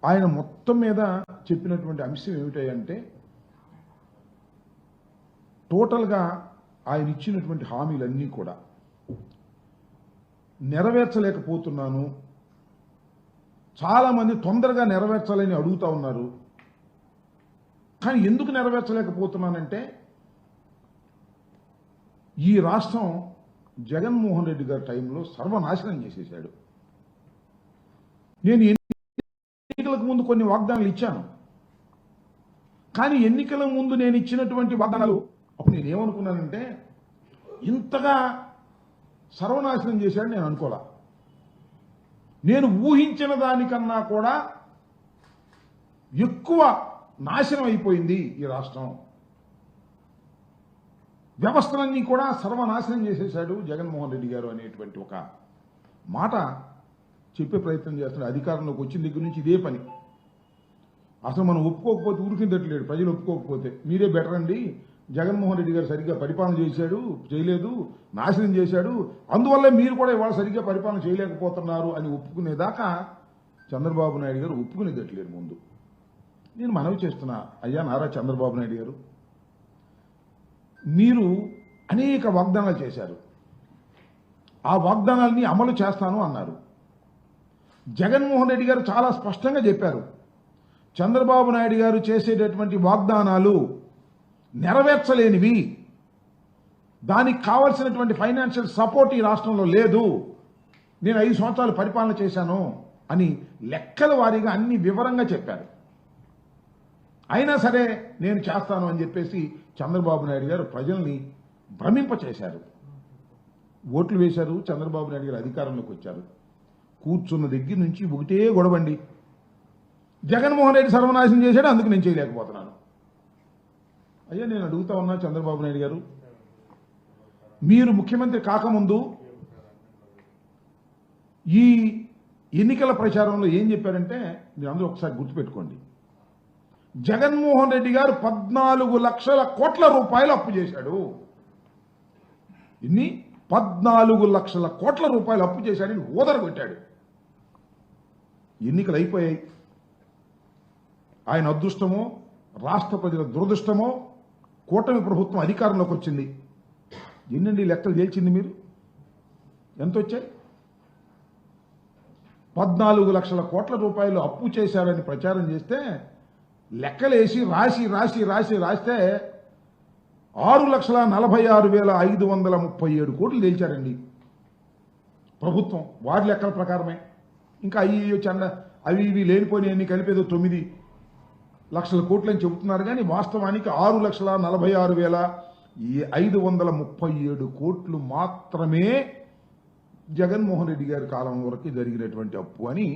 ఆయన మొత్తం మీద చెప్పినటువంటి అంశం ఏమిటంటే టోటల్గా ఆయన ఇచ్చినటువంటి హామీలన్నీ కూడా నెరవేర్చలేకపోతున్నాను, చాలామంది తొందరగా నెరవేర్చాలని అడుగుతా ఉన్నారు. కానీ ఎందుకు నెరవేర్చలేకపోతున్నానంటే ఈ రాష్ట్రం జగన్మోహన్ రెడ్డి గారి టైంలో సర్వనాశనం చేసేశాడు. నేను ఎన్నికలకు ముందు కొన్ని వాగ్దానాలు ఇచ్చాను, కానీ ఎన్నికల ముందు నేను ఇచ్చినటువంటి వాగ్దానాలు అప్పుడు నేను ఏమనుకున్నానంటే ఇంతగా సర్వనాశనం చేశాడు నేను అనుకోలే. నేను ఊహించిన దానికన్నా కూడా ఎక్కువ నాశనం అయిపోయింది ఈ రాష్ట్రం. వ్యవస్థలన్నీ కూడా సర్వనాశనం చేసేశాడు జగన్మోహన్ రెడ్డి గారు అనేటువంటి ఒక మాట చెప్పే ప్రయత్నం చేస్తున్నాడు. అధికారంలోకి వచ్చిన దగ్గర నుంచి ఇదే పని. అసలు మనం ఒప్పుకోకపోతే ఊరికిందట్లేడు, ప్రజలు ఒప్పుకోకపోతే మీరే బెటర్ అండి, జగన్మోహన్ రెడ్డి గారు సరిగ్గా పరిపాలన చేయలేదు, నాశనం చేశాడు, అందువల్ల మీరు కూడా ఇవాళ సరిగ్గా పరిపాలన చేయలేకపోతున్నారు అని ఒప్పుకునేదాకా చంద్రబాబు నాయుడు గారు ఒప్పుకునేదట్లేరు. ముందు నేను మనవి చేస్తున్నా, అయ్యా నారా చంద్రబాబు నాయుడు గారు, మీరు అనేక వాగ్దానాలు చేశారు, ఆ వాగ్దానాలని అమలు చేస్తాను అన్నారు. జగన్మోహన్ రెడ్డి గారు చాలా స్పష్టంగా చెప్పారు, చంద్రబాబు నాయుడు గారు చేసేటటువంటి వాగ్దానాలు నెరవేర్చలేనివి, దానికి కావలసినటువంటి ఫైనాన్షియల్ సపోర్ట్ ఈ రాష్ట్రంలో లేదు, నేను 5 సంవత్సరాలు పరిపాలన చేశాను అని లెక్కల వారీగా అన్ని వివరంగా చెప్పారు. అయినా సరే నేను చేస్తాను అని చెప్పేసి చంద్రబాబు నాయుడు గారు ప్రజల్ని భ్రమింపచేశారు. ఓట్లు వేశారు, చంద్రబాబు నాయుడు గారు అధికారంలోకి వచ్చారు. కూర్చున్న దగ్గర నుంచి ఒకటే గొడవండి, జగన్మోహన్ రెడ్డి సర్వనాశనం చేశాడు, అందుకు నేను చేయలేకపోతున్నాను. అయ్యా నేను అడుగుతా ఉన్నా చంద్రబాబు నాయుడు గారు, మీరు ముఖ్యమంత్రి కాకముందు ఈ ఎన్నికల ప్రచారంలో ఏం చెప్పారంటే మీరు అందరూ ఒకసారి గుర్తుపెట్టుకోండి, జగన్మోహన్ రెడ్డి గారు 14 లక్షల కోట్ల రూపాయలు అప్పు చేశాడు. ఇన్ని 14 లక్షల కోట్ల రూపాయలు అప్పు చేశాడని ఓదరగొట్టాడు. ఎన్నికలు అయిపోయాయి. ఆయన అదృష్టమో రాష్ట్ర ప్రజల దురదృష్టమో కూటమి ప్రభుత్వం అధికారంలోకి వచ్చింది. ఎన్నండి లెక్కలు తేల్చింది మీరు? ఎంత వచ్చాయి? 14 లక్షల కోట్ల రూపాయలు అప్పు చేశారని ప్రచారం చేస్తే లెక్కలేసి రాస్తే 6,46,537 కోట్లు తేల్చారండి ప్రభుత్వం, వారి లెక్కల ప్రకారమే. ఇంకా అవి ఇవి లేనిపోయినవన్నీ కలిపేదో 9 లక్షల కోట్లు అని చెబుతున్నారు, కానీ వాస్తవానికి 6,46,537 కోట్లు మాత్రమే జగన్మోహన్ రెడ్డి గారి కాలం వరకు జరిగినటువంటి అప్పు అని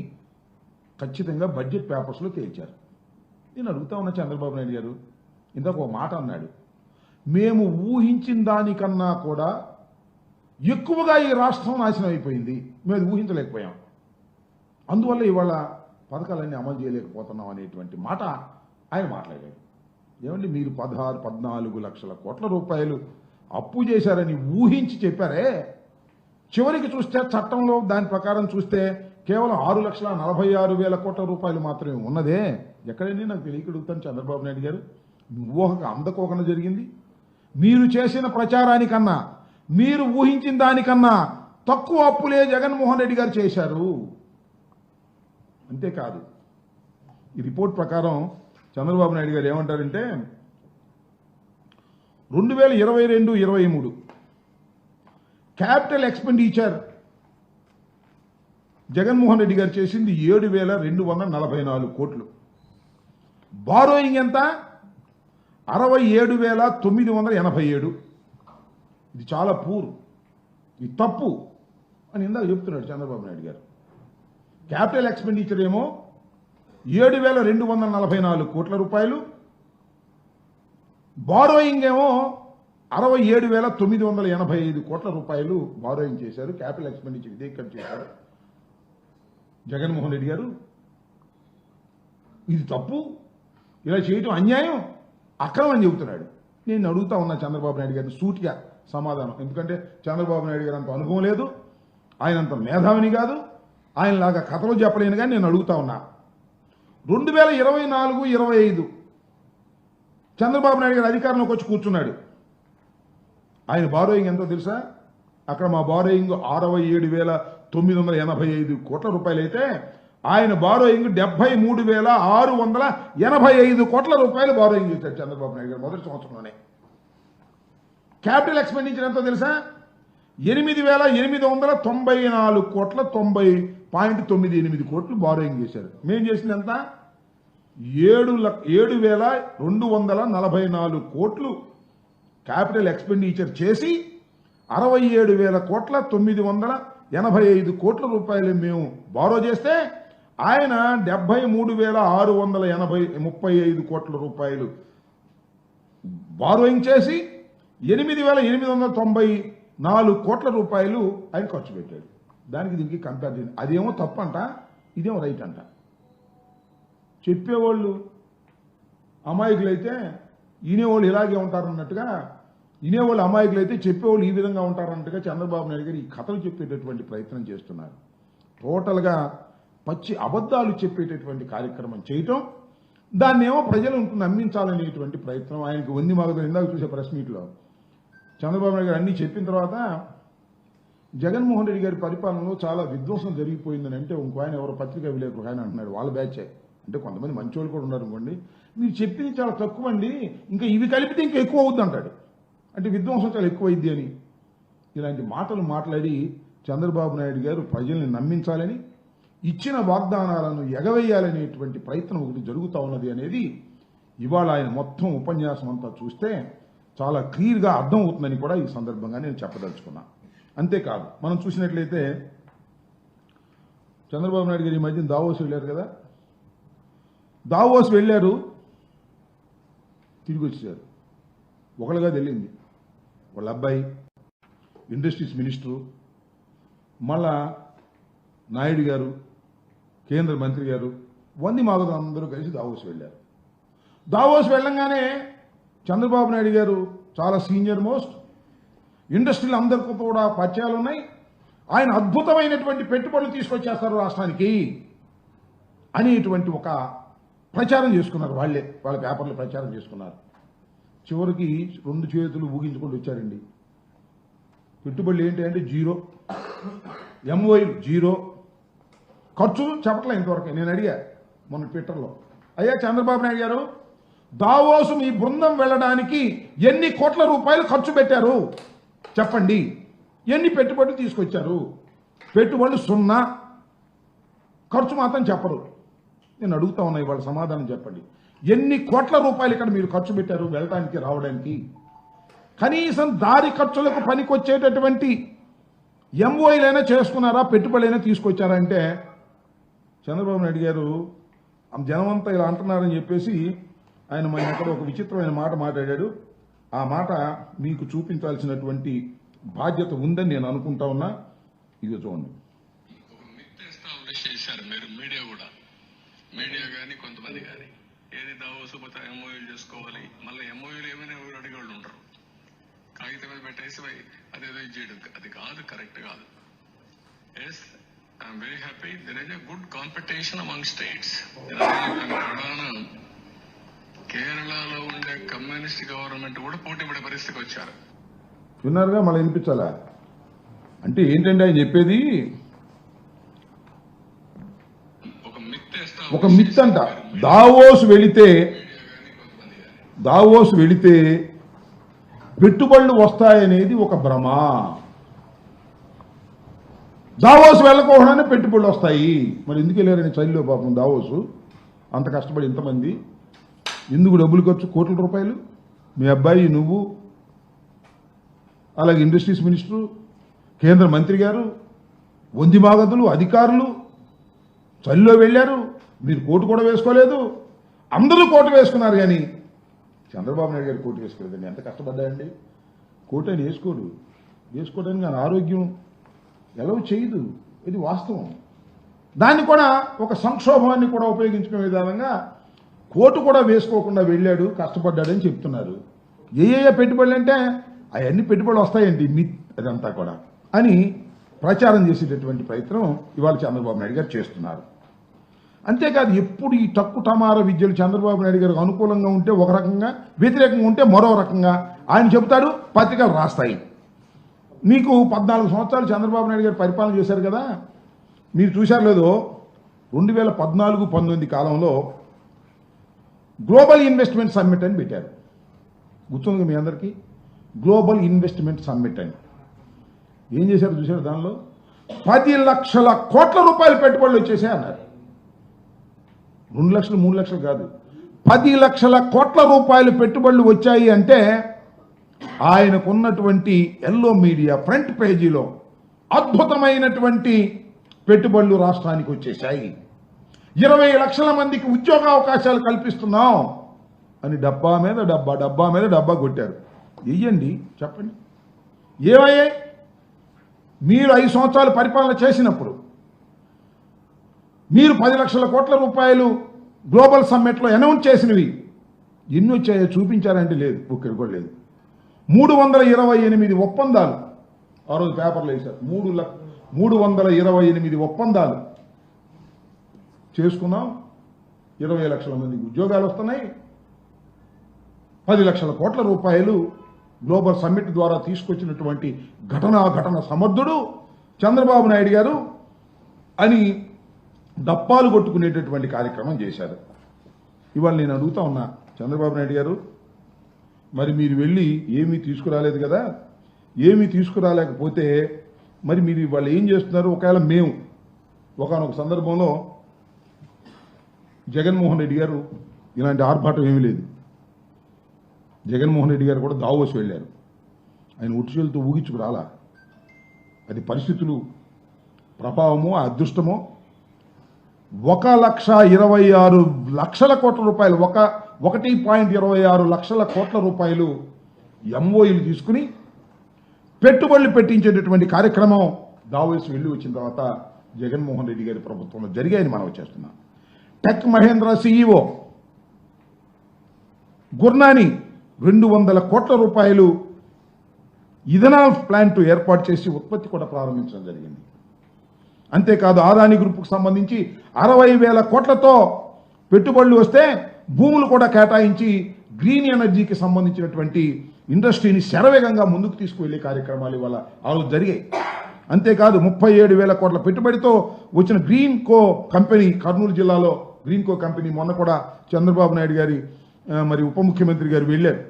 ఖచ్చితంగా బడ్జెట్ పేపర్స్లో తేల్చారు. నేను అడుగుతా ఉన్నా చంద్రబాబు నాయుడు గారు, ఇందాక ఒక మాట అన్నాడు, మేము ఊహించిన దానికన్నా కూడా ఎక్కువగా ఈ రాష్ట్రం నాశనం అయిపోయింది, మేము ఊహించలేకపోయాం, అందువల్ల ఇవాళ పథకాలన్నీ అమలు చేయలేకపోతున్నాం అనేటువంటి మాట ఆయన మాట్లాడారు. ఏమండి, మీరు 14 లక్షల కోట్ల రూపాయలు అప్పు చేశారని ఊహించి చెప్పారే, చివరికి చూస్తే చట్టంలో దాని ప్రకారం చూస్తే కేవలం 6,46,000 కోట్ల రూపాయలు మాత్రమే ఉన్నదే. ఎక్కడైనా నాకు తెలియకడుగుతాను చంద్రబాబు నాయుడు గారు, ఊహకు అందకోకుండా జరిగింది. మీరు చేసిన ప్రచారానికన్నా మీరు ఊహించిన దానికన్నా తక్కువ అప్పులే జగన్మోహన్ రెడ్డి గారు చేశారు. అంతేకాదు, ఈ రిపోర్ట్ ప్రకారం చంద్రబాబు నాయుడు గారు ఏమంటారంటే 2022-23 క్యాపిటల్ ఎక్స్పెండిచర్ జగన్మోహన్ రెడ్డి గారు చేసింది 7,244 కోట్లు. బారోయింగ్ ఎంత? 67,987. ఇది చాలా పూర్, ఇది తప్పు అని ఇందాక చెప్తున్నాడు చంద్రబాబు నాయుడు గారు. క్యాపిటల్ ఎక్స్పెండిచర్ ఏమో 7,244 కోట్ల రూపాయలు, బారోయింగ్ ఏమో 67,985 కోట్ల రూపాయలు బారోయింగ్ చేశారు. క్యాపిటల్ ఎక్స్పెండిచర్ ఇదే ఖర్చు చేశారు జగన్మోహన్ రెడ్డి గారు. ఇది తప్పు, ఇలా చేయటం అన్యాయం, అక్రమం అని చెబుతున్నాడు. నేను అడుగుతా ఉన్నా చంద్రబాబు నాయుడు గారిని సూటిగా సమాధానం, ఎందుకంటే చంద్రబాబు నాయుడు గారు అంత అనుభవం లేదు, ఆయన అంత మేధావిని కాదు, ఆయనలాగా కథలు చెప్పలేను, కానీ నేను అడుగుతా ఉన్నా, 2024-25 చంద్రబాబు నాయుడు గారు అధికారంలోకి వచ్చి కూర్చున్నాడు. ఆయన బారోయింగ్ ఎంతో తెలుసా? అక్కడ మా బారోయింగ్ 67,985 కోట్ల రూపాయలు అయితే ఆయన బారోయింగ్ 73,685 కోట్ల రూపాయలు బారోయింగ్ చేశాడు చంద్రబాబు నాయుడు గారు మొదటి సంవత్సరంలోనే. క్యాపిటల్ ఎక్స్పెండిచర్ ఎంతో తెలుసా? 8,894 కోట్ల 90.98 కోట్లు బారోయింగ్ చేశారు. మేం చేసింది ఎంత? 7,244 కోట్లు క్యాపిటల్ ఎక్స్పెండిచర్ చేసి 67,000 కోట్ల 985 కోట్ల రూపాయలు మేము బారో చేస్తే ఆయన 73,635 కోట్ల రూపాయలు బారోయింగ్ చేసి 8,894 కోట్ల రూపాయలు ఆయన ఖర్చు పెట్టాడు. దానికి దీనికి కంపేర్ చేయండి. అదేమో తప్పంట, ఇదేమో రైట్ అంట. చెప్పేవాళ్ళు అమాయకులైతే వినేవాళ్ళు ఇలాగే ఉంటారన్నట్టుగా, వినేవాళ్ళు అమాయకులైతే చెప్పేవాళ్ళు ఈ విధంగా ఉంటారన్నట్టుగా చంద్రబాబు నాయుడు గారు ఈ కథలు చెప్పేటటువంటి ప్రయత్నం చేస్తున్నారు. టోటల్గా పచ్చి అబద్ధాలు చెప్పేటటువంటి కార్యక్రమం చేయటం, దాన్నేమో ప్రజలు నమ్మించాలనేటువంటి ప్రయత్నం. ఆయనకి వంది మాగదు. ఇందాక చూసే ప్రెస్ మీట్లో చంద్రబాబు నాయుడు గారు అన్నీ చెప్పిన తర్వాత జగన్మోహన్ రెడ్డి గారి పరిపాలనలో చాలా విధ్వంసం జరిగిపోయిందని అంటే ఇంకో ఆయన ఎవరో పత్రికా విలేకరు ఆయన అంటున్నాడు. వాళ్ళ బ్యాచే అంటే కొంతమంది మంచోళ్ళు కూడా ఉన్నారు అనుకోండి. మీరు చెప్పింది చాలా తక్కువ అండి, ఇంకా ఇవి కలిపితే ఇంకా ఎక్కువ అవుద్ది అంటాడు. అంటే విధ్వంసం చాలా ఎక్కువ అయింది అని ఇలాంటి మాటలు మాట్లాడి చంద్రబాబు నాయుడు గారు ప్రజల్ని నమ్మించాలని, ఇచ్చిన వాగ్దానాలను ఎగవేయాలనేటువంటి ప్రయత్నం ఒకటి జరుగుతూ ఉన్నది అనేది ఇవాళ ఆయన మొత్తం ఉపన్యాసం అంతా చూస్తే చాలా క్లియర్గా అర్థం అవుతుందని కూడా ఈ సందర్భంగా నేను చెప్పదలుచుకున్నా. అంతేకాదు, మనం చూసినట్లయితే చంద్రబాబు నాయుడు గారు ఈ మధ్యన దావోస్ వెళ్ళారు కదా. దావోస్ వెళ్ళారు, తిరిగి వచ్చారు. ఒకళ్ళుగా వెళ్ళింది వాళ్ళ అబ్బాయి ఇండస్ట్రీస్ మినిస్టరు, మళ్ళా నాయుడు గారు, కేంద్ర మంత్రి గారు, వంది మాగదు అందరూ కలిసి దావోస్ వెళ్ళారు. దావోస్ వెళ్ళంగానే చంద్రబాబు నాయుడు గారు చాలా సీనియర్ మోస్ట్, ఇండస్ట్రీలు అందరికీ కూడా పరిచయాలు ఉన్నాయి, ఆయన అద్భుతమైనటువంటి పెట్టుబడులు తీసుకొచ్చేస్తారు రాష్ట్రానికి అనేటువంటి ఒక ప్రచారం చేసుకున్నారు. వాళ్ళ పేపర్లు ప్రచారం చేసుకున్నారు. చివరికి 2 చేతులు ఊగించుకుంటూ వచ్చారండి. పెట్టుబడులు ఏంటి అంటే 0, ఎంఓఐలు 0, ఖర్చు చెప్పట్లే ఇంతవరకు. నేను అడిగా మొన్న ట్విట్టర్లో, అయ్యా చంద్రబాబు నాయుడు గారు, దావోసు మీ బృందం వెళ్ళడానికి ఎన్ని కోట్ల రూపాయలు ఖర్చు పెట్టారు చెప్పండి, ఎన్ని పెట్టుబడులు తీసుకొచ్చారు? పెట్టుబడులు 0, ఖర్చు మాత్రం చెప్పరు. నేను అడుగుతా ఉన్నా ఇవాళ సమాధానం చెప్పండి. ఎన్ని కోట్ల రూపాయలు ఇక్కడ మీరు ఖర్చు పెట్టారు వెళ్ళడానికి రావడానికి? కనీసం దారి ఖర్చులకు పనికొచ్చేటటువంటి ఎంఓఐలైనా చేసుకున్నారా, పెట్టుబడులైనా తీసుకొచ్చారా అంటే చంద్రబాబు నాయుడు గారు జనమంతా ఇలా అంటున్నారని చెప్పేసి ఆయన మన ఎక్కడ ఒక విచిత్రమైన మాట మాట్లాడాడు. ఆ మాట మీకు చూపించాల్సినటువంటి బాధ్యత ఉందని నేను అనుకుంటా ఉన్నా. ఇది చూడండి. మీడియా కానీ కొంతమంది కానీ ఏది దావోసు పోతే ఎంఓయూలు చేసుకోవాలి, మళ్ళీ ఎంఓయూలు ఏమైనా అడిగేవాళ్ళు ఉంటారు. కాగితం మీద పెట్టేసి అదేదో చేయడం అది కాదు, కరెక్ట్ కాదు. Yes, I'm very happy. There is a good competition among states. కేరళలో ఉండే కమ్యూనిస్ట్ గవర్నమెంట్ కూడా పోటీ పడే పరిస్థితికి వచ్చారు. విన్నారుగా, మళ్ళీ వినిపించాలా? అంటే ఏంటంటే ఆయన చెప్పేది ఒక మిత్ అంట. దావోస్ వెళితే పెట్టుబడులు వస్తాయనేది ఒక భ్రమ. దావోస్ వెళ్ళకోకుండానే పెట్టుబడులు వస్తాయి. మరి ఎందుకు వెళ్ళారని చలిలో పాపం దావోసు అంత కష్టపడి ఇంతమంది ఎందుకు డబ్బులు ఖర్చు? కోట్ల రూపాయలు. మీ అబ్బాయి, నువ్వు, అలాగే ఇండస్ట్రీస్ మినిస్టరు, కేంద్ర మంత్రి గారు, వంది మాగదులు, అధికారులు చలిలో వెళ్ళారు. మీరు కోటు కూడా వేసుకోలేదు, అందరూ కోటు వేసుకున్నారు. కానీ చంద్రబాబు నాయుడు గారు కోటు వేసుకోలేదండి. ఎంత కష్టపడ్డాయండి. కోటు ఆయన వేసుకోవడానికి ఆయన ఆరోగ్యం ఎలా చేయదు, ఇది వాస్తవం. దాన్ని కూడా ఒక సంక్షోభాన్ని కూడా ఉపయోగించుకునే విధానంగా కోటు కూడా వేసుకోకుండా వెళ్ళాడు, కష్టపడ్డాడని చెప్తున్నారు. ఏ పెట్టుబడులు అంటే అవన్నీ పెట్టుబడులు వస్తాయండి, మిత్ అదంతా కూడా అని ప్రచారం చేసేటటువంటి ప్రయత్నం ఇవాళ చంద్రబాబు నాయుడు గారు చేస్తున్నారు. అంతేకాదు ఎప్పుడు ఈ టక్కు టమార విద్యలు చంద్రబాబు నాయుడు గారికి అనుకూలంగా ఉంటే ఒక రకంగా, వ్యతిరేకంగా ఉంటే మరో రకంగా ఆయన చెబుతాడు, పత్రికలు రాస్తాయి. మీకు 14 సంవత్సరాలు చంద్రబాబు నాయుడు గారు పరిపాలన చేశారు కదా, మీరు చూశారు లేదో 2014-19 కాలంలో గ్లోబల్ ఇన్వెస్ట్మెంట్ సమ్మిట్ అని పెట్టారు. గుర్తుంది మీ అందరికీ, గ్లోబల్ ఇన్వెస్ట్మెంట్ సమ్మిట్ అని. ఏం చేశారు చూశారు? దానిలో 10 లక్షల కోట్ల రూపాయలు పెట్టుబడులు వచ్చేసాయి అన్నారు. 2 లక్షలు 3 లక్షలు కాదు, 10 లక్షల కోట్ల రూపాయలు పెట్టుబడులు వచ్చాయి అంటే ఆయనకున్నటువంటి ఎల్లో మీడియా ఫ్రంట్ పేజీలో అద్భుతమైనటువంటి పెట్టుబడులు రాష్ట్రానికి వచ్చేసాయి, 20 లక్షల మందికి ఉద్యోగ అవకాశాలు కల్పిస్తున్నాం అని డబ్బా మీద డబ్బా డబ్బా మీద డబ్బా కొట్టారు. వెయ్యండి, చెప్పండి ఏమయ్యాయి? మీరు 5 సంవత్సరాలు పరిపాలన చేసినప్పుడు మీరు 10 లక్షల కోట్ల రూపాయలు గ్లోబల్ సమ్మిట్లో అనౌన్స్ చేసినవి ఎన్ని వచ్చాయో చూపించారంటే లేదు, ఒక్కటి కూడా లేదు. 328 ఒప్పందాలు ఆ రోజు పేపర్లు వేశారు. 328 ఒప్పందాలు చేసుకున్నాం, 20 లక్షల మందికి ఉద్యోగాలు వస్తున్నాయి, 10 లక్షల కోట్ల రూపాయలు గ్లోబల్ సమ్మిట్ ద్వారా తీసుకొచ్చినటువంటి ఘటన సమర్థుడు చంద్రబాబు నాయుడు గారు అని దప్పాలు కొట్టుకునేటటువంటి కార్యక్రమం చేశారు. ఇవాళ నేను అడుగుతా ఉన్నా, చంద్రబాబు నాయుడు గారు మరి మీరు వెళ్ళి ఏమీ తీసుకురాలేదు కదా, ఏమీ తీసుకురాలేకపోతే మరి మీరు ఇవాళ ఏం చేస్తున్నారు? ఒకవేళ మేము ఒకానొక సందర్భంలో జగన్మోహన్ రెడ్డి గారు ఇలాంటి ఆర్భాటం ఏమీ లేదు, జగన్మోహన్ రెడ్డి గారు కూడా దావోస్ వెళ్ళారు. ఆయన ఉట్టుచేలతో ఊగించుకు రాలా, అది పరిస్థితులు ప్రభావమో అదృష్టమో. 1,26,00,000 కోట్ల రూపాయలు, 1.26 లక్షల కోట్ల రూపాయలు ఎంఓయూలు తీసుకుని పెట్టుబడులు పెట్టించేటటువంటి కార్యక్రమం దావోస్ వెళ్ళి వచ్చిన తర్వాత జగన్మోహన్ రెడ్డి గారి ప్రభుత్వంలో జరిగాయని మనం చేస్తున్నాం. టెక్ మహేంద్ర సిఇఓ గుర్నాని 200 కోట్ల రూపాయలు ఇథనాల్ ప్లాంట్ ఏర్పాటు చేసి ఉత్పత్తి కూడా ప్రారంభించడం జరిగింది. అంతేకాదు అదానీ గ్రూప్కు సంబంధించి 60,000 కోట్లతో పెట్టుబడులు వస్తే భూములు కూడా కేటాయించి గ్రీన్ ఎనర్జీకి సంబంధించినటువంటి ఇండస్ట్రీని శరవేగంగా ముందుకు తీసుకువెళ్లే కార్యక్రమాలు ఇవాళ ఆ రోజు జరిగాయి. అంతేకాదు 37,000 కోట్ల పెట్టుబడితో వచ్చిన గ్రీన్ కో కంపెనీ, కర్నూలు జిల్లాలో గ్రీన్ కో కంపెనీ మొన్న కూడా చంద్రబాబు నాయుడు గారి మరి ఉప ముఖ్యమంత్రి గారు వెళ్ళారు,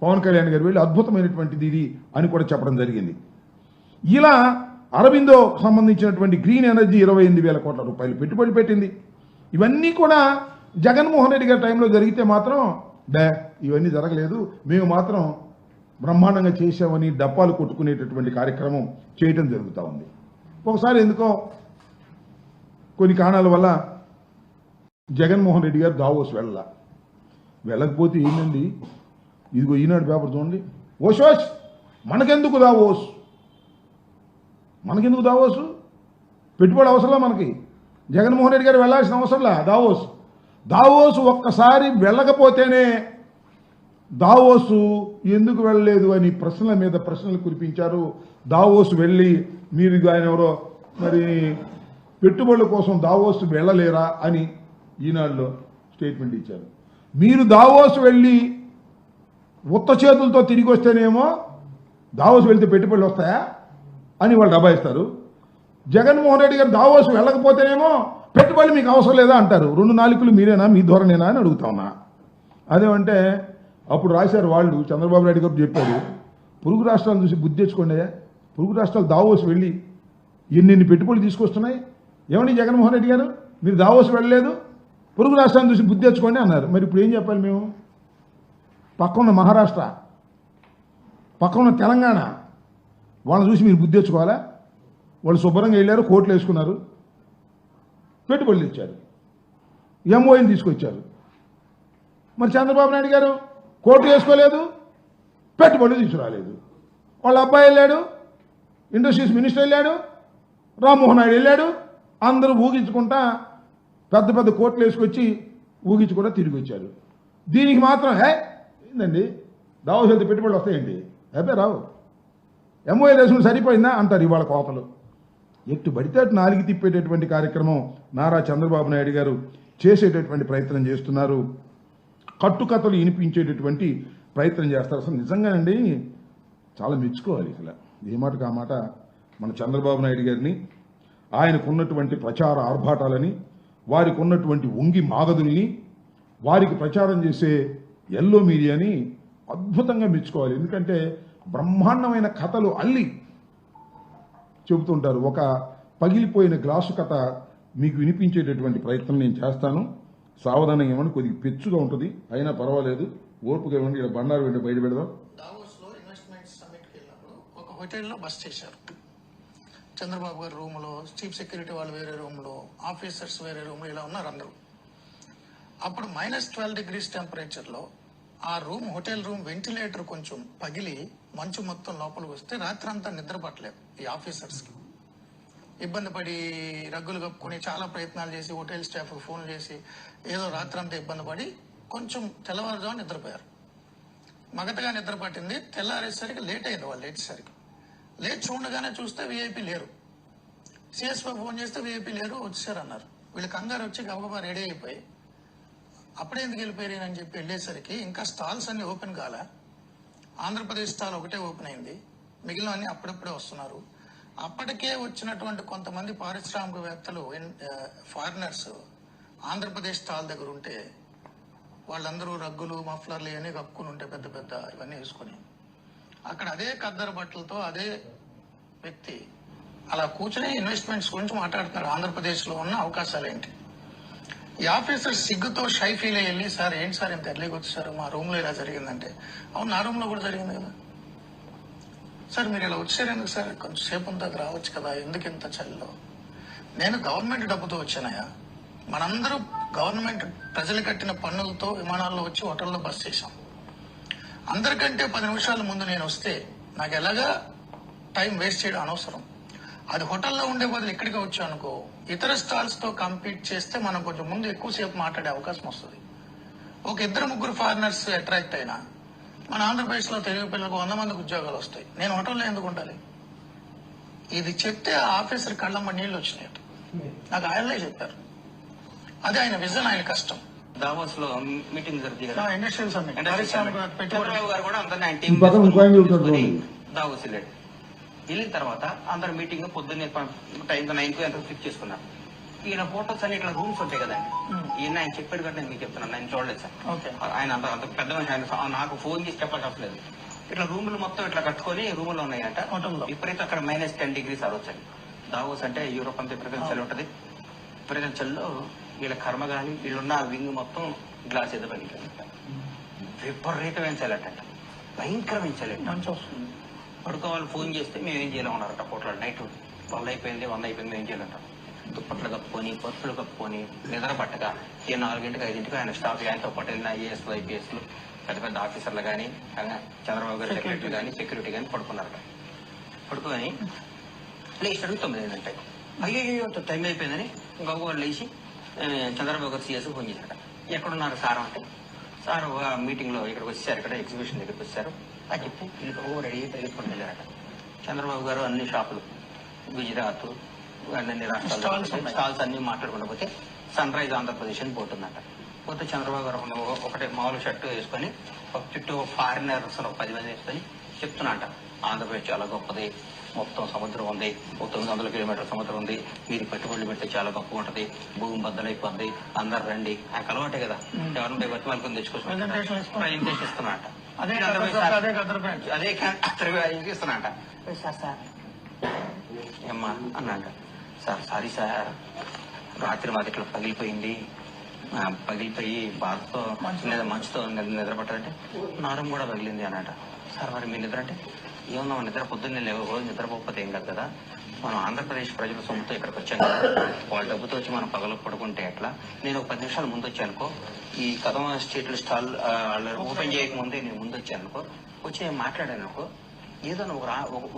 పవన్ కళ్యాణ్ గారు వెళ్ళి అద్భుతమైనటువంటిది ఇది అని కూడా చెప్పడం జరిగింది. ఇలా అరబిందో సంబంధించినటువంటి గ్రీన్ ఎనర్జీ 28,000 కోట్ల రూపాయలు పెట్టుబడులు పెట్టింది. ఇవన్నీ కూడా జగన్మోహన్ రెడ్డి గారి టైంలో జరిగితే మాత్రం ఇవన్నీ జరగలేదు, మేము మాత్రం బ్రహ్మాండంగా చేసామని డప్పాలు కొట్టుకునేటటువంటి కార్యక్రమం చేయటం జరుగుతూ ఉంది. ఒకసారి ఎందుకో కొన్ని కారణాల వల్ల జగన్మోహన్ రెడ్డి గారు దావోస్ వెళ్ళకపోతే ఏంటండి, ఇదిగో ఈనాడు పేపర్ చూడండి, ఓషోష్ మనకెందుకు దావోస్, మనకెందుకు దావోసు, పెట్టుబడి అవసరంలా మనకి, జగన్మోహన్ రెడ్డి గారు వెళ్ళాల్సిన అవసరంలా దావోసు ఒక్కసారి వెళ్ళకపోతేనే దావోసు ఎందుకు వెళ్ళలేదు అని ప్రశ్నల మీద ప్రశ్నలు కురిపించారు. దావోసు వెళ్ళి మీరు ఆయన ఎవరో మరి పెట్టుబడుల కోసం దావోసు వెళ్ళలేరా అని ఈనాడులో స్టేట్మెంట్ ఇచ్చారు. మీరు దావోసు వెళ్ళి ఉత్త చేతులతో తిరిగి వస్తేనేమో దావోసు వెళ్తే పెట్టుబడులు వస్తాయా అని వాళ్ళు దబాయిస్తారు. జగన్మోహన్ రెడ్డి గారు దావోసు వెళ్ళకపోతేనేమో పెట్టుబడులు మీకు అవసరం లేదా అంటారు. 2 నాలుకలు మీరేనా, మీ ధోరణేనా అని అడుగుతా ఉన్నా. అదేమంటే అప్పుడు రాశారు వాళ్ళు, చంద్రబాబు నాయుడు గారు చెప్పాడు, పొరుగు రాష్ట్రాలను చూసి బుద్ధి తెచ్చుకోండి, పొరుగు రాష్ట్రాలు దావోసు వెళ్ళి ఎన్ని పెట్టుబడులు తీసుకొస్తున్నాయి, ఏమండి జగన్మోహన్ రెడ్డి గారు మీరు దావోసు వెళ్ళలేదు, పొరుగు రాష్ట్రాలను చూసి బుద్ధి తెచ్చుకోండి అన్నారు. మరి ఇప్పుడు ఏం చెప్పాలి మేము? పక్కన మహారాష్ట్ర, పక్కన తెలంగాణ, వాళ్ళని చూసి మీరు బుద్ధి తెచ్చుకోవాలా? వాళ్ళు శుభ్రంగా వెళ్ళారు, కోట్లు వేసుకున్నారు, పెట్టుబడులు ఇచ్చారు, ఎంఓఎని తీసుకొచ్చారు. మరి చంద్రబాబు నాయుడు గారు కోట్లు వేసుకోలేదు, పెట్టుబడులు తీసుకురాలేదు. వాళ్ళ అబ్బాయి వెళ్ళాడు, ఇండస్ట్రీస్ మినిస్టర్ వెళ్ళాడు, రామ్మోహన్ నాయుడు వెళ్ళాడు, అందరూ ఊగించుకుంటా పెద్ద పెద్ద కోట్లు వేసుకొచ్చి ఊగించుకుంటా తిరిగి వచ్చారు. దీనికి మాత్రం ఏందండి దావోస్ వెళ్తే పెట్టుబడులు వస్తాయండి, రావు, ఎంఓఏ వేసుకుని సరిపోయిందా అంటారు ఇవాళ కోతలు. ఎట్టు పడితే అటు నాలుగు తిప్పేటటువంటి కార్యక్రమం నారా చంద్రబాబు నాయుడు గారు చేసేటటువంటి ప్రయత్నం చేస్తున్నారు. కట్టుకథలు వినిపించేటటువంటి ప్రయత్నం చేస్తారు. అసలు నిజంగానండి చాలా మెచ్చుకోవాలి. అసలు ఏ మాటకు ఆ మాట మన చంద్రబాబు నాయుడు గారిని, ఆయనకున్నటువంటి ప్రచార ఆర్భాటాలని, వారికి ఉన్నటువంటి వంగి మాగదుల్ని, వారికి ప్రచారం చేసే ఎల్లో మీడియాని అద్భుతంగా మెచ్చుకోవాలి. ఎందుకంటే బ్రహ్మాండమైన కథలు అల్లి చెబుతుంటారు. ఒక పగిలిపోయిన గ్లాసు కథ మీకు వినిపించేటటువంటి ప్రయత్నం నేను చేస్తాను. సావధానంగా ఇవ్వండి, కొద్దిగా పెచ్చుగా ఉంటుంది, అయినా పర్వాలేదు, ఓర్పుగా ఇవ్వండి. ఇక్కడ బండారు వెండి బయట పెడదాం. దావోస్ లో ఇన్వెస్ట్మెంట్ సమ్మిట్ కి వెళ్ళినప్పుడు ఒక హోటల్లో బస్ చేశారు. చంద్రబాబు గారి రూమ్ లో, చీఫ్ సెక్యూరిటీ వాళ్ళు వేరే రూమ్ లో, ఆఫీసర్స్ వేరే రూమ్ లో, ఇలా ఉన్నారు అందరూ. అప్పుడు -12 degrees టెంపరేచర్ లో ఆ రూమ్, హోటల్ రూమ్ వెంటిలేటర్ కొంచెం పగిలి మంచు మొత్తం లోపలికి వస్తే రాత్రి అంతా నిద్ర పట్టలేదు ఈ ఆఫీసర్స్ కి. ఇబ్బంది పడి రగ్గులు కప్పుకొని చాలా ప్రయత్నాలు చేసి హోటల్ స్టాఫ్ ఫోన్ చేసి ఏదో రాత్రి అంతా ఇబ్బంది పడి కొంచెం తెల్లవారుజాము నిద్రపోయారు. మగతగా నిద్ర పట్టింది. తెల్లారేసరికి లేట్ అయింది. వాళ్ళు లేచేసరికి లేచి చూడగానే చూస్తే వీఐపీ లేరు. సిఎస్పీ ఫోన్ చేస్తే వీఐపీ లేరు, వచ్చారు అన్నారు. వీళ్ళు కంగారు వచ్చి గబగబా రెడీ అయిపోయి అప్పుడే ఎందుకు వెళ్ళిపోయారు అని చెప్పి వెళ్ళేసరికి ఇంకా స్టాల్స్ అన్ని ఓపెన్ కాలే. ఆంధ్రప్రదేశ్ స్టాల్ ఒకటే ఓపెన్ అయింది, మిగిలిన అన్ని అప్పుడప్పుడే వస్తున్నారు. అప్పటికే వచ్చినటువంటి కొంతమంది పారిశ్రామికవేత్తలు, ఫారినర్స్ ఆంధ్రప్రదేశ్ స్టాల్ దగ్గర ఉంటే వాళ్ళందరూ రగ్గులు, మఫ్లర్లు ఇవన్నీ కప్పుకుని ఉంటే పెద్ద పెద్ద ఇవన్నీ వేసుకుని అక్కడ అదే ఖద్దరు బట్టలతో అదే వ్యక్తి అలా కూర్చొని ఇన్వెస్ట్మెంట్స్ గురించి మాట్లాడుతున్నారు. ఆంధ్రప్రదేశ్ లో ఉన్న అవకాశాలు ఏంటి? ఈ ఆఫీసర్ సిగ్గుతో షై ఫీల్ అయ్యి వెళ్ళి, సార్ ఏంటి సార్ ఇంత ఎర్లీగా వచ్చేసారు, మా రూమ్ లో ఇలా జరిగిందంటే, అవును నా రూమ్ లో కూడా జరిగింది కదా సార్, మీరు ఇలా వచ్చారు ఎందుకు సార్, కొంచెం సేపు అంతా రావచ్చు కదా, ఎందుకు ఇంత చలిలో? నేను గవర్నమెంట్ డబ్బుతో వచ్చానయా, మనందరూ గవర్నమెంట్ ప్రజలు కట్టిన పన్నులతో విమానాల్లో వచ్చి హోటల్లో బస్ చేశాం. అందరికంటే 10 నిమిషాల ముందు నేను వస్తే నాకు ఎలాగా టైం వేస్ట్ చేయడం అనవసరం. అది హోటల్లో ఉండే బదులు ఇక్కడికి వచ్చా అనుకో, ఇతర స్టాల్స్ తో కంపీట్ చేస్తే మనం కొంచెం ముందు ఎక్కువసేపు మాట్లాడే అవకాశం వస్తుంది. ఒక 2-3 ఫారినర్స్ అట్రాక్ట్ అయినా మన ఆంధ్రప్రదేశ్ లో తెలుగు పిల్లలకు 100 మందికి ఉద్యోగాలు వస్తాయి. నేను హోటల్లో ఎందుకు ఉండాలి? ఇది చెప్తే ఆ ఆఫీసర్ కళ్ళమ్మ నీళ్లు వచ్చినాయి. నాకు ఆయనలే చెప్పారు. అదే ఆయన విజన్, ఆయన కష్టం. దావోస్ లో మీటింగ్ జరిగింది కదా, ఇండస్ట్రియల్ సమ్మిట్ చంద్రబాబు గారు కూడా అందరినీ ఆయన ఈ పక్కన ఇంకో ఆయన చూస్తాడు. దావోస్ వెళ్ళాడు. వెళ్ళిన తర్వాత అందరు మీటింగ్ పొద్దున్నే టైం 9కు ఎంత ఫిక్స్ చేసుకున్నారు. ఈయన ఫోటోస్ అన్ని ఇట్లా రూమ్స్ ఉంటాయి కదండి, ఈయన ఆయన చెప్పాడు కదా, నేను మీకు చెప్తున్నాను, ఆయన చూడలేదు సార్. ఆయన అంత పెద్ద మనిషి, ఆయన నాకు ఫోన్ చేసి చెప్పాల్సి అవసరం. ఇట్లా రూములు మొత్తం ఇట్లా కట్టుకొని రూములు ఉన్నాయంట. విపరీత అక్కడ -10 degrees అరవచ్చండి. దావోస్ అంటే యూరోప్ అంతా విపరీతం చలి ఉంటుంది. విపరీతం చలిలో వీళ్ళ కర్మ కానీ వీళ్ళున్న వింగ్ మొత్తం గ్లాస్ ఎదురు పనికిందంట. విపరీతమైన చల్లట, భయంకరమైన చలి. పడుకోవాలి ఫోన్ చేస్తే మేము ఏం చేయలేమన్నారట. పోట్ల నైట్ 12 అయిపోయింది, 100 అయిపోయింది, మేము ఏం చేయాలంట. దుప్పట్లు కప్పుకొని, పరుపులు కప్పుకొని, నిద్ర పట్టగా 4 5 ఆయన స్టాఫ్, ఆయనతో పాటు వెళ్ళిన ఐఏఎస్లు, ఐపీఎస్లు, పెద్ద పెద్ద ఆఫీసర్లు కానీ, చంద్రబాబు గారి సెక్రటరీ కానీ, సెక్యూరిటీ కానీ పడుకున్నారట. పడుకొని లేచాడు 9 అయిందంటే, అయ్యో టైం అయిపోయిందని గవ్వ లేచి చంద్రబాబు గారు సీఎస్ ఫోన్ చేశాట. ఎక్కడున్నారు సార్ అంటే, సార్ మీటింగ్ లో ఇక్కడికి వచ్చారు, ఇక్కడ ఎగ్జిబిషన్ దగ్గరికి వచ్చారు అని చెప్పి వీళ్ళు రెడీ పెట్టుకుని వెళ్ళారట. చంద్రబాబు గారు అన్ని షాపులు, గుజరాత్ అన్ని రాష్ట్రాలు స్టాల్స్ అన్ని మాట్లాడుకుంటూ పోతే సన్ రైజ్ ఆంధ్రప్రదేశ్ అని పోతుందట. పోతే చంద్రబాబు గారు ఒకటే మామూలు షర్టు వేసుకొని చుట్టూ ఫారినర్స్ 10 మంది వేసుకొని చెప్తున్నట, ఆంధ్రప్రదేశ్ చాలా గొప్పది, మొత్తం సముద్రం ఉంది, 900 కిలోమీటర్ల సముద్రం ఉంది, మీరు పెట్టుబడులు పెడితే చాలా గొప్పగా ఉంటది, భూమి బద్దలైపోద్ది, అందరు రండి. ఆయనకు అలవాటే కదా, ఎవరంటే బట్టి వాళ్ళకి తెచ్చుకోవచ్చు, ప్రజెంటేషన్ ఇస్తున్నట. అదే ఇస్తున్నట. సార్ సార్ ఏమ్మా అన్నాక, సార్ సారీ సార్, రాత్రి మాది ఇట్లా పగిలిపోయి బాధతో మంచుతో నిద్ర పట్టారంటే, నారం కూడా పగిలింది అన్నట. సార్ మరి మీ నిద్ర అంటే, ఏమన్నా నిద్ర పొద్దున్నే రోజు నిద్రపోకపోతే ఏం కాదు కదా, మనం ఆంధ్రప్రదేశ్ ప్రజల సొమ్ముతో ఇక్కడికి వచ్చాం కదా, వాళ్ళ డబ్బుతో వచ్చి మనం పగలు పడుకుంటే ఎట్లా? నేను ఒక 10 నిమిషాలు ముందు వచ్చానుకో, ఈ కదమ స్ట్రీట్లు స్టాల్ ఓపెన్ చేయకముందే నేను ముందు వచ్చానుకో, వచ్చి నేను మాట్లాడాను అనుకో, ఏదో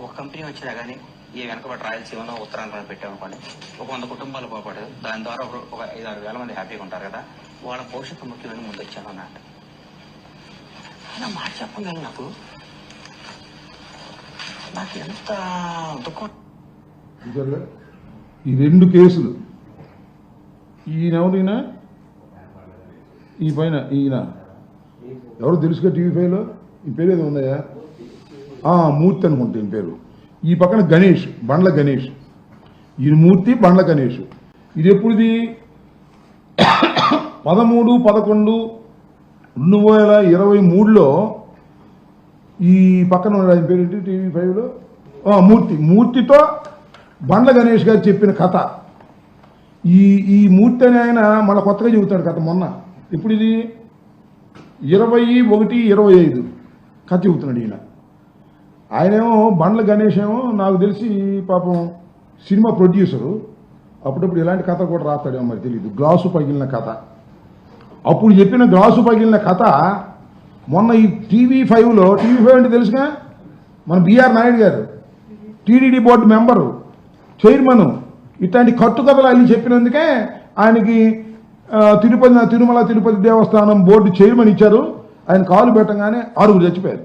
ఒక కంపెనీ వచ్చినా కానీ ఏ వెనకబడి రాయలసీమలో ఉత్తరాంధ్రలో పెట్టామనుకోండి, ఒక 100 కుటుంబాలు పోపడదు, దాని ద్వారా ఒక 5-6 వేల మంది హ్యాపీగా ఉంటారు కదా, వాళ్ళ భవిష్యత్తు ముఖ్యమని ముందు వచ్చాను అన్నట్టు. ఆయన మాట చెప్పగలను నాకు ఎంత దుఃఖం. ఈ 2 కేసులు ఈయన ఎవరైనా ఈ పైన ఈయన ఎవరు తెలుసుగా టీవీ5లో ఈ పేరు ఏదో ఉందయ్యా మూర్తి అనుకుంటా ఈయన పేరు. ఈ పక్కన గణేష్, బండ్ల గణేష్. ఈయన మూర్తి, బండ్ల గణేష్. ఇది ఎప్పుడుది 13/11/2023లో ఈ పక్కన ఆయన పేరు ఏంటి టీవీ5లో మూర్తితో బండ్ల గణేష్ గారు చెప్పిన కథ. ఈ మూర్తి అని ఆయన మళ్ళీ కొత్తగా చెబుతాడు కథ. మొన్న ఇప్పుడు ఇది 21/25 కథ చెబుతున్నాడు ఈయన. ఆయనేమో బండ్ల గణేష్ ఏమో నాకు తెలిసి పాపం సినిమా ప్రొడ్యూసరు. అప్పుడప్పుడు ఇలాంటి కథ కూడా రాస్తాడేమో మరి తెలియదు. గ్లాసు పగిలిన కథ. అప్పుడు చెప్పిన గ్లాసు పగిలిన కథ మొన్న ఈ టీవీ5 అంటే తెలుసుగా, మన బిఆర్ నాయుడు గారు టీడీడీ బోర్డు మెంబరు, చైర్మన్, ఇట్లాంటి కట్టుకథలు అల్లి చెప్పినందుకే ఆయనకి తిరుమల తిరుపతి దేవస్థానం బోర్డు చైర్మన్ ఇచ్చారు. ఆయన కాలు పెట్టగానే 6 చచ్చిపోయారు.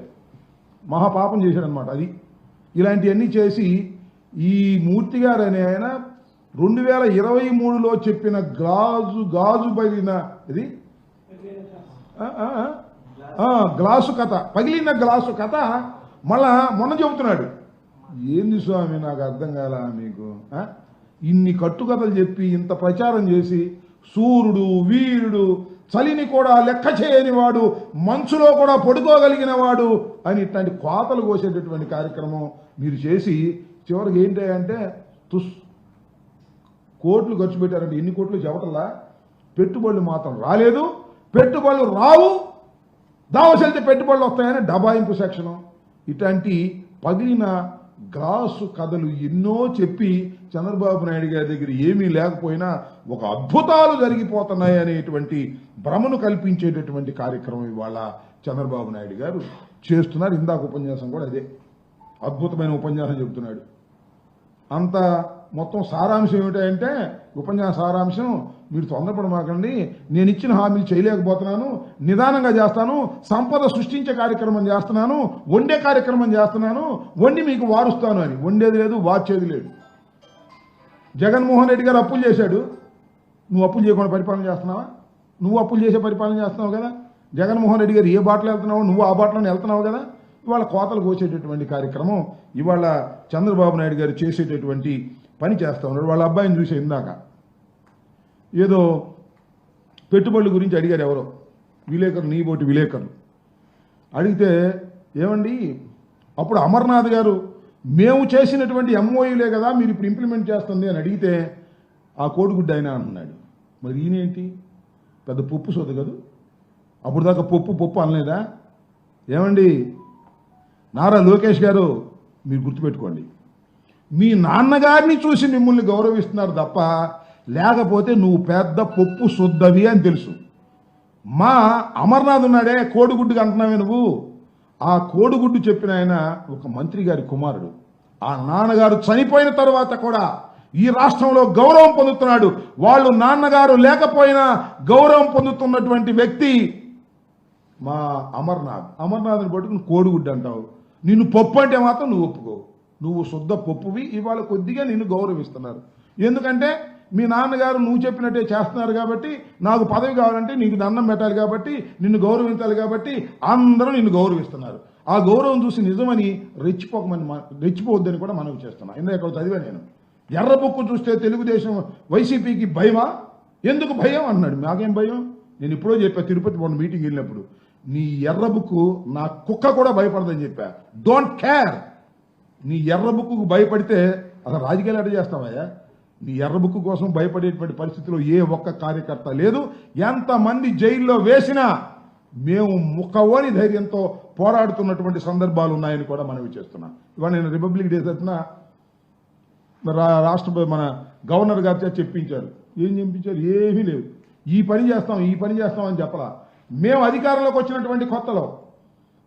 మహాపాపం చేశాడనమాట. అది ఇలాంటివన్నీ చేసి ఈ మూర్తి గారు అనే ఆయన 2023లో చెప్పిన గాజు పగిలిన ఇది గ్లాసు కథ, పగిలిన గ్లాసు కథ మళ్ళా మొన్న చెబుతున్నాడు. ఏంది స్వామి నాకు అర్థం కాల మీకు? ఇన్ని కట్టుకథలు చెప్పి ఇంత ప్రచారం చేసి సూర్యుడు వీరుడు, చలిని కూడా లెక్క చేయని వాడు, మంచులో కూడా పడుకోగలిగిన వాడు అని ఇట్లాంటి కోతలు కోసేటటువంటి కార్యక్రమం మీరు చేసి చివరికి ఏంటి అంటే కోట్లు ఖర్చు పెట్టారంటే ఎన్ని కోట్లు చెప్పటల్లా. పెట్టుబడులు మాత్రం రాలేదు, పెట్టుబడులు రావు, దావసెళ్తే పెట్టుబడులు వస్తాయని డబాయింపు సెక్షను. ఇట్లాంటి పగిలిన గ్లాసు కథలు ఎన్నో చెప్పి చంద్రబాబు నాయుడు గారి దగ్గర ఏమీ లేకపోయినా ఒక అద్భుతాలు జరిగిపోతున్నాయి అనేటువంటి భ్రమను కల్పించేటటువంటి కార్యక్రమం ఇవాళ చంద్రబాబు నాయుడు గారు చేస్తున్నారు. ఇందాక ఉపన్యాసం కూడా అదే అద్భుతమైన ఉపన్యాసం చెబుతున్నాడు. అంత మొత్తం సారాంశం ఏమిటంటే, ఉపన్యాస సారాంశం, మీరు తొందరపడమాకండి, నేను ఇచ్చిన హామీలు చేయలేకపోతున్నాను, నిదానంగా చేస్తాను, సంపద సృష్టించే కార్యక్రమం చేస్తున్నాను, వండే కార్యక్రమం చేస్తున్నాను, వండి మీకు వారుస్తాను అని. వండేది లేదు, వార్చేది లేదు. జగన్మోహన్ రెడ్డి గారు అప్పులు చేశాడు, నువ్వు అప్పులు చేయకుండా పరిపాలన చేస్తున్నావా? నువ్వు అప్పులు చేసే పరిపాలన చేస్తున్నావు కదా. జగన్మోహన్ రెడ్డి గారు ఏ బాటలో వెళ్తున్నావు, నువ్వు ఆ బాటలోనే వెళ్తున్నావు కదా. ఇవాళ కోతలు కోసేటటువంటి కార్యక్రమం ఇవాళ చంద్రబాబు నాయుడు గారు చేసేటటువంటి పని చేస్తూ ఉన్నాడు. వాళ్ళ అబ్బాయిని చూసే ఇందాక ఏదో పెట్టుబడుల గురించి అడిగారు ఎవరో విలేకరులు, నీ బోటి విలేకరులు అడిగితే, ఏమండి అప్పుడు అమర్నాథ్ గారు మేము చేసినటువంటి ఎంఓయూలే కదా మీరు ఇప్పుడు ఇంప్లిమెంట్ చేస్తుంది అని అడిగితే ఆ కోడిగుడ్డ ఆయన అంటున్నాడు. మరి ఈయనేంటి పెద్ద పప్పు సోదు కదా, అప్పుడు దాకా పప్పు అనలేదా? ఏమండి నారా లోకేష్ గారు, మీరు గుర్తుపెట్టుకోండి, మీ నాన్నగారిని చూసి మిమ్మల్ని గౌరవిస్తున్నారు తప్ప, లేకపోతే నువ్వు పెద్ద పప్పు శుద్ధవి అని తెలుసు. మా అమర్నాథ్ ఉన్నాడే కోడిగుడ్డుగా అంటున్నావే నువ్వు, ఆ కోడిగుడ్డు చెప్పిన ఆయన ఒక మంత్రి గారి కుమారుడు. ఆ నాన్నగారు చనిపోయిన తర్వాత కూడా ఈ రాష్ట్రంలో గౌరవం పొందుతున్నాడు. వాళ్ళు నాన్నగారు లేకపోయినా గౌరవం పొందుతున్నటువంటి వ్యక్తి మా అమర్నాథ్ని పట్టుకుని కోడిగుడ్డు అంటావు. నిన్ను పప్పు అంటే మాత్రం నువ్వు ఒప్పుకో. నువ్వు శుద్ధ పప్పువి. ఇవాళ కొద్దిగా నిన్ను గౌరవిస్తున్నారు. ఎందుకంటే మీ నాన్నగారు నువ్వు చెప్పినట్టే చేస్తున్నారు కాబట్టి, నాకు పదవి కావాలంటే నీకు దండం పెట్టాలి కాబట్టి, నిన్ను గౌరవించాలి కాబట్టి అందరూ నిన్ను గౌరవిస్తున్నారు. ఆ గౌరవం చూసి నిజమని రెచ్చిపోవద్దని కూడా మనవి చేస్తున్నా. ఇందులో ఇక్కడ చదివా నేను, ఎర్ర బుక్కు చూస్తే తెలుగుదేశం వైసీపీకి భయమా? ఎందుకు భయం అన్నాడు. నాకేం భయం? నేను ఇప్పుడో చెప్పా, తిరుపతి మొన్న మీటింగ్ వెళ్ళినప్పుడు, నీ ఎర్ర బుక్కు నా కుక్క కూడా భయపడదని చెప్పా. Don't care. నీ ఎర్ర బుక్కు భయపడితే అసలు రాజకీయాలు ఎట్లా చేస్తావయ్యా? నీ ఎర్ర బుక్కు కోసం భయపడేటువంటి పరిస్థితిలో ఏ ఒక్క కార్యకర్త లేదు. ఎంతమంది జైల్లో వేసినా మేము ముఖవని ధైర్యంతో పోరాడుతున్నటువంటి సందర్భాలు ఉన్నాయని కూడా మనవి చేస్తున్నాం. ఇవాళ నేను రిపబ్లిక్ డే తరఫున రాష్ట్ర మన గవర్నర్ గారి చేత చెప్పించారు. ఏం చెప్పించారు? ఏమీ లేదు. ఈ పని చేస్తాం అని చెప్పలా. మేము అధికారంలోకి వచ్చినటువంటి కొత్తలో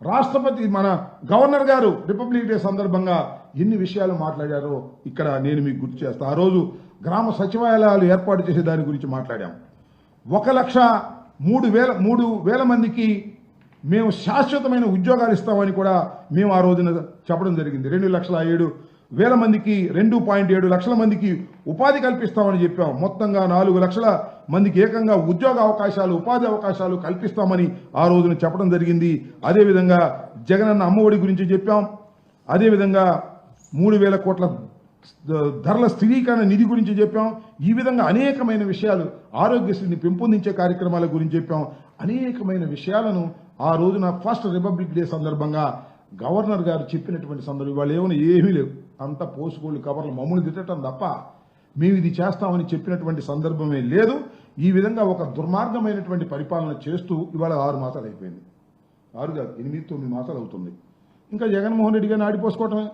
రాష్ట్రపతి మన గవర్నర్ గారు రిపబ్లిక్ డే సందర్భంగా ఎన్ని విషయాలు మాట్లాడారో ఇక్కడ నేను మీకు గుర్తు చేస్తాను. ఆ రోజు గ్రామ సచివాలయాలు ఏర్పాటు చేసే దాని గురించి మాట్లాడాం. 1,03,000 మందికి మేము శాశ్వతమైన ఉద్యోగాలు ఇస్తామని కూడా మేము ఆ రోజున చెప్పడం జరిగింది. 2,07,000 వేల మందికి 2.7 లక్షల మందికి ఉపాధి కల్పిస్తామని చెప్పాం. మొత్తంగా 4 లక్షల మందికి ఏకంగా ఉద్యోగ అవకాశాలు, ఉపాధి అవకాశాలు కల్పిస్తామని ఆ రోజున చెప్పడం జరిగింది. అదేవిధంగా జగనన్న అమ్మఒడి గురించి చెప్పాం. అదేవిధంగా 3,000 కోట్ల ధరల స్థిరీకరణ నిధి గురించి చెప్పాం. ఈ విధంగా అనేకమైన విషయాలు, ఆరోగ్యశ్రీని పెంపొందించే కార్యక్రమాల గురించి చెప్పాం. అనేకమైన విషయాలను ఆ రోజున ఫస్ట్ రిపబ్లిక్ డే సందర్భంగా గవర్నర్ గారు చెప్పినటువంటి సందర్భం వాళ్ళు ఏమీ లేవు, అంత పోసుకోళ్ళు కవర్లు మమ్మల్ని తిట్టడం తప్ప మేము ఇది చేస్తామని చెప్పినటువంటి సందర్భమే లేదు. ఈ విధంగా ఒక దుర్మార్గమైనటువంటి పరిపాలన చేస్తూ ఇవాళ 6 మాసాలు అయిపోయింది. 6 కాదు, 8-9 మాసాలు అవుతుంది. ఇంకా జగన్మోహన్ రెడ్డి గారిని ఆడిపోసుకోవటమే.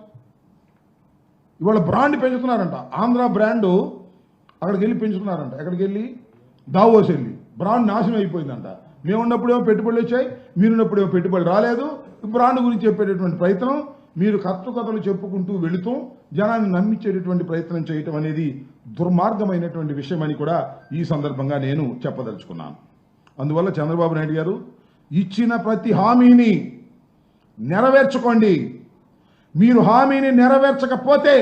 ఇవాళ బ్రాండ్ పెంచుతున్నారంట, ఆంధ్ర బ్రాండ్ అక్కడికి వెళ్ళి పెంచుతున్నారంట. ఎక్కడికి వెళ్ళి? దావోస్ వెళ్ళి. బ్రాండ్ నాశనం అయిపోయిందంట. మేము ఉన్నప్పుడేమో పెట్టుబడులు వచ్చాయి, మీరున్నప్పుడేమో పెట్టుబడులు రాలేదు. బ్రాండ్ గురించి చెప్పేటటువంటి ప్రయత్నం, మీరు కథలు చెప్పుకుంటూ వెళుతూ జనాన్ని నమ్మించేటటువంటి ప్రయత్నం చేయటం అనేది దుర్మార్గమైనటువంటి విషయమని కూడా ఈ సందర్భంగా నేను చెప్పదలుచుకున్నాను. అందువల్ల చంద్రబాబు నాయుడు గారు ఇచ్చిన ప్రతి హామీని నెరవేర్చుకోండి. మీరు హామీని నెరవేర్చకపోతే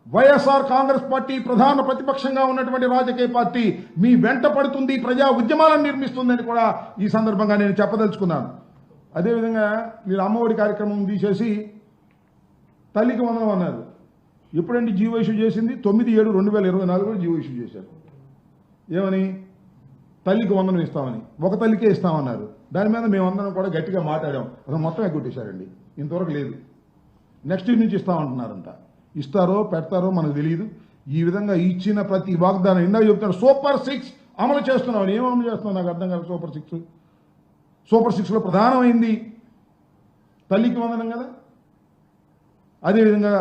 వైఎస్ఆర్ కాంగ్రెస్ పార్టీ ప్రధాన ప్రతిపక్షంగా ఉన్నటువంటి రాజకీయ పార్టీ మీ వెంట పడుతుంది, ప్రజా ఉద్యమాలను నిర్మిస్తుందని కూడా ఈ సందర్భంగా నేను చెప్పదలుచుకున్నాను. అదేవిధంగా మీరు అమ్మఒడి కార్యక్రమం తీసేసి తల్లికి వందనం అన్నారు. ఎప్పుడంటే జీవో ఇష్యూ చేసింది? 9/7/2024 జీవో ఇష్యూ చేశారు. ఏమని? తల్లికి వందనం ఇస్తామని. ఒక తల్లికే ఇస్తామన్నారు. దాని మీద మేమందరం కూడా గట్టిగా మాట్లాడాం. అసలు మొత్తం ఎగ్గొట్టేశారండి. ఇంతవరకు లేదు. నెక్స్ట్ ఇయర్ నుంచి ఇస్తామంటున్నారంట. ఇస్తారో పెడతారో మనకు తెలియదు. ఈ విధంగా ఇచ్చిన ప్రతి వాగ్దానం, ఇందాక చెప్తారు సూపర్ 6 అమలు చేస్తున్నాం. ఏం అమలు చేస్తున్నాం నాకు అర్థం కాదు. సూపర్ 6లో ప్రధానమైంది తల్లికి వందనం కదా, అదేవిధంగా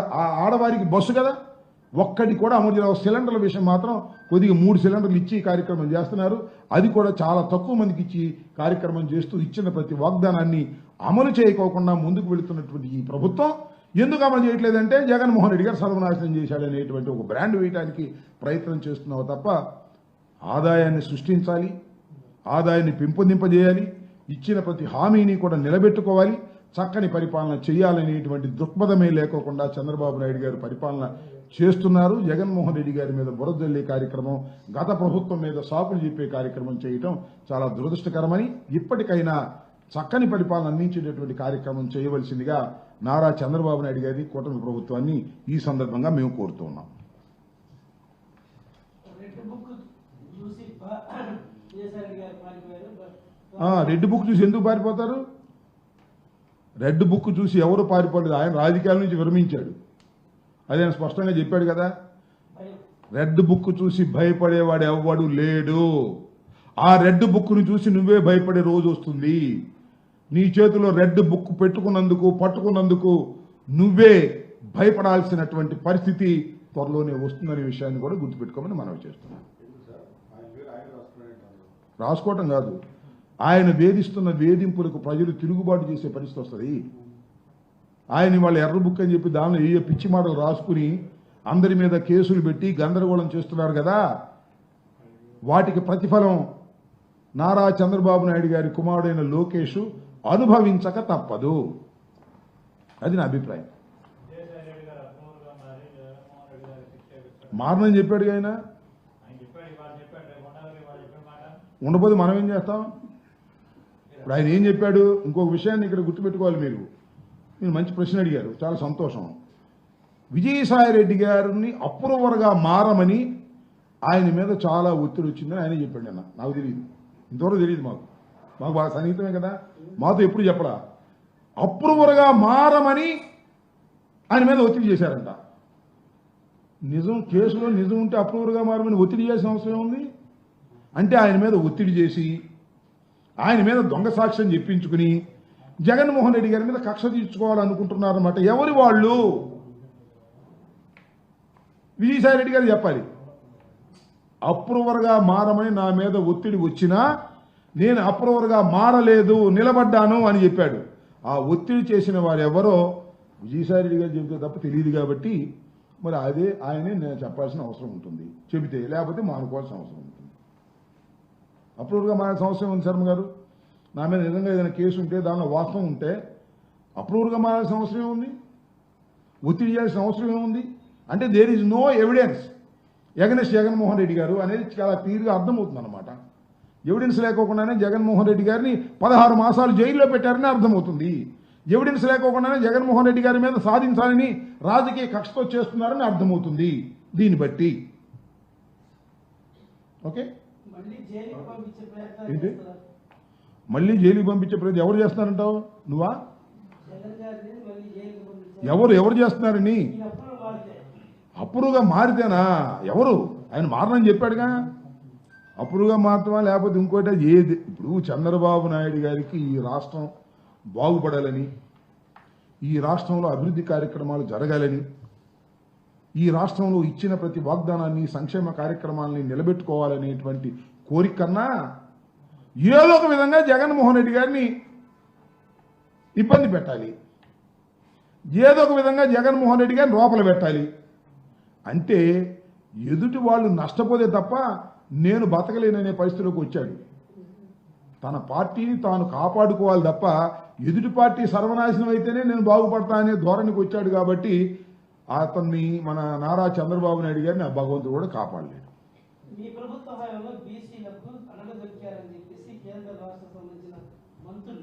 ఆడవారికి బస్సు కదా. ఒక్కటి కూడా అమలు చేయాలి. సిలిండర్ల విషయం మాత్రం కొద్దిగా 3 సిలిండర్లు ఇచ్చి కార్యక్రమం చేస్తున్నారు. అది కూడా చాలా తక్కువ మందికి ఇచ్చి కార్యక్రమం చేస్తూ ఇచ్చిన ప్రతి వాగ్దానాన్ని అమలు చేయకోకుండా ముందుకు వెళుతున్నటువంటి ఈ ప్రభుత్వం ఎందుకు అమలు చేయట్లేదంటే జగన్మోహన్ రెడ్డి గారు సర్వనాశనం చేశాడనేటువంటి ఒక బ్రాండ్ వేయడానికి ప్రయత్నం చేస్తున్నావు తప్ప ఆదాయాన్ని సృష్టించాలి, ఆదాయాన్ని పెంపొందింపజేయాలి, ఇచ్చిన ప్రతి హామీని కూడా నిలబెట్టుకోవాలి, చక్కని పరిపాలన చేయాలనేటువంటి దృక్పథమే లేకోకుండా చంద్రబాబు నాయుడు గారు పరిపాలన చేస్తున్నారు. జగన్మోహన్ రెడ్డి గారి మీద బురదల్లే కార్యక్రమం, గత ప్రభుత్వం మీద సాకులు చెప్పే కార్యక్రమం చేయటం చాలా దురదృష్టకరమని, ఇప్పటికైనా చక్కని పరిపాలన అందించేటటువంటి కార్యక్రమం చేయవలసిందిగా నారా చంద్రబాబు నాయుడు గారిని, కూటమి ప్రభుత్వాన్ని ఈ సందర్భంగా మేము కోరుతూ ఉన్నాం. రెడ్ బుక్ చూసి ఎందుకు పారిపోతారు? రెడ్ బుక్ చూసి ఎవరు పారిపోలేదు. ఆయన రాజకీయాల నుంచి విరమించాడు. అది ఆయన స్పష్టంగా చెప్పాడు కదా. రెడ్ బుక్ చూసి భయపడేవాడు ఎవ్వడు లేడు. ఆ రెడ్ బుక్ను చూసి నువ్వే భయపడే రోజు వస్తుంది. నీ చేతిలో రెడ్ బుక్ పెట్టుకున్నందుకు, పట్టుకున్నందుకు నువ్వే భయపడాల్సినటువంటి పరిస్థితి త్వరలోనే వస్తుందనే విషయాన్ని కూడా గుర్తుపెట్టుకోమని మనవి చేస్తున్నాం. రాసుకోవటం కాదు, ఆయన వేధిస్తున్న వేధింపులకు ప్రజలు తిరుగుబాటు చేసే పరిస్థితి వస్తుంది. ఆయన వాళ్ళ ఎర్ర బుక్ అని చెప్పి దానిలో ఏ పిచ్చి మాటలు రాసుకుని అందరి మీద కేసులు పెట్టి గందరగోళం చేస్తున్నారు కదా. వాటికి ప్రతిఫలం నారా చంద్రబాబు నాయుడు గారి కుమారుడైన లోకేష్ అనుభవించక తప్పదు. అది నా అభిప్రాయం. మారనని చెప్పాడు ఆయన. ఉండబోదు మనం ఏం చేస్తాం? ఇప్పుడు ఆయన ఏం చెప్పాడు? ఇంకొక విషయాన్ని ఇక్కడ గుర్తుపెట్టుకోవాలి. మీరు మంచి ప్రశ్న అడిగారు, చాలా సంతోషం. విజయసాయిరెడ్డి గారిని అప్రూవర్గా మారమని ఆయన మీద చాలా ఒత్తిడి వచ్చిందని ఆయన చెప్పాడు. అన్న నాకు తెలియదు, ఇంతవరకు తెలియదు. మాకు బాగా సన్నిహితమే కదా, మాతో ఎప్పుడు చెప్పరా. అప్రూవర్గా మారమని ఆయన మీద ఒత్తిడి చేశారంట. నిజం, కేసులో నిజం ఉంటే అప్రూవర్గా మారమని ఒత్తిడి చేసిన అవసరం ఉంది. అంటే ఆయన మీద ఒత్తిడి చేసి ఆయన మీద దొంగ సాక్ష్యం చెప్పించుకుని జగన్మోహన్ రెడ్డి గారి మీద కక్ష తీర్చుకోవాలనుకుంటున్నారన్నమాట. ఎవరి వాళ్ళు? విజయసాయి రెడ్డి గారు చెప్పాలి. అప్రూవర్గా మారమని నా మీద ఒత్తిడి వచ్చినా నేను అప్రూవర్గా మారలేదు, నిలబడ్డాను అని చెప్పాడు. ఆ ఒత్తిడి చేసిన వారు ఎవరో విజయసాయి రెడ్డి గారు చెబితే తప్ప తెలియదు. కాబట్టి మరి అదే ఆయనే నేను చెప్పాల్సిన అవసరం ఉంటుంది. చెబితే, లేకపోతే మానుకోవాల్సిన అవసరం ఉంటుంది. అప్రూవర్గా మారాల్సిన అవసరం ఉంది శర్మ గారు. నా మీద నిజంగా ఏదైనా కేసు ఉంటే, దానిలో వాస్తవం ఉంటే అప్రూవర్గా మారాల్సిన అవసరం ఉంది. ఒత్తిడి చేయాల్సిన అవసరం ఏముంది? అంటే there is no evidence against Jaganmohan Reddy గారు అనేది చాలా క్లియర్గా అర్థమవుతుంది అనమాట. ఎవిడెన్స్ లేకోకుండానే జగన్మోహన్ రెడ్డి గారిని 16 మాసాలు జైల్లో పెట్టారని అర్థమవుతుంది. ఎవిడెన్స్ లేకోకుండానే జగన్మోహన్ రెడ్డి గారి మీద సాధించాలని రాజకీయ కక్షతో చేస్తున్నారని అర్థమవుతుంది దీన్ని బట్టి. ఓకే, ఏంటి మళ్ళీ జైలుకి పంపించే ప్రయత్నం ఎవరు చేస్తున్నారంటావు? నువ్వా? ఎవరు చేస్తున్నారని? అప్రూవ్గా మారితేనా? ఎవరు? ఆయన మారనని చెప్పాడుగా. అప్రూవ్గా మారుతామా లేకపోతే ఇంకోటి ఏది? ఇప్పుడు చంద్రబాబు నాయుడు గారికి ఈ రాష్ట్రం బాగుపడాలని, ఈ రాష్ట్రంలో అభివృద్ధి కార్యక్రమాలు జరగాలని, ఈ రాష్ట్రంలో ఇచ్చిన ప్రతి వాగ్దానాన్ని సంక్షేమ కార్యక్రమాలని నిలబెట్టుకోవాలనేటువంటి కోరిక కన్నా ఏదో ఒక విధంగా జగన్మోహన్ రెడ్డి గారిని ఇబ్బంది పెట్టాలి, ఏదో ఒక విధంగా జగన్మోహన్ రెడ్డి గారిని లోపల పెట్టాలి అంటే ఎదుటి వాళ్ళు నష్టపోతే తప్ప నేను బతకలేననే పరిస్థితిలోకి వచ్చాడు. తన పార్టీని తాను కాపాడుకోవాలి తప్ప ఎదుటి పార్టీ సర్వనాశనం అయితేనే నేను బాగుపడతా అనే ధోరణికి వచ్చాడు. కాబట్టి అతన్ని మన నారా చంద్రబాబు నాయుడు గారిని ఆ భగవంతుడు కూడా కాపాడలేడు. మీ ప్రభుత్వ హయాంలో బీసీలకు అనగదొక్కారని చెప్పేసి కేంద్ర రాష్ట్ర సంబంధించిన మంత్రులు